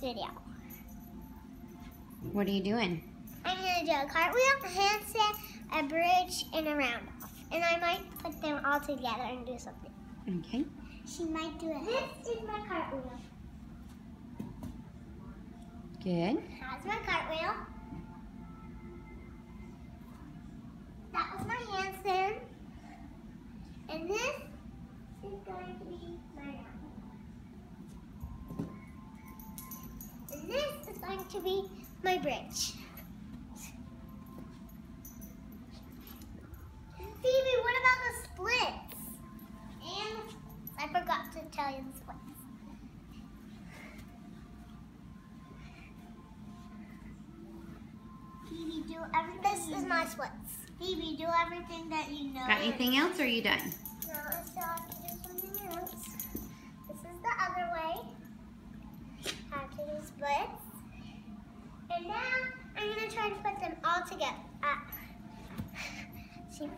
video. What are you doing? I'm going to do a cartwheel, a handstand, a bridge, and a round off. And I might put them all together and do something. Okay. She might do it. This is my cartwheel. Good. That's my cartwheel. That was my handstand. And this is going to be my round. And this is going to be my bridge. Phoebe, what about the splits? And I forgot to tell you the splits. Phoebe, do everything. This is my splits. Phoebe, do everything that you know. Got anything else, or are you done? No, I still have to do something else. This is the other way. I have to do splits. And now I'm going to try to put them all together. See?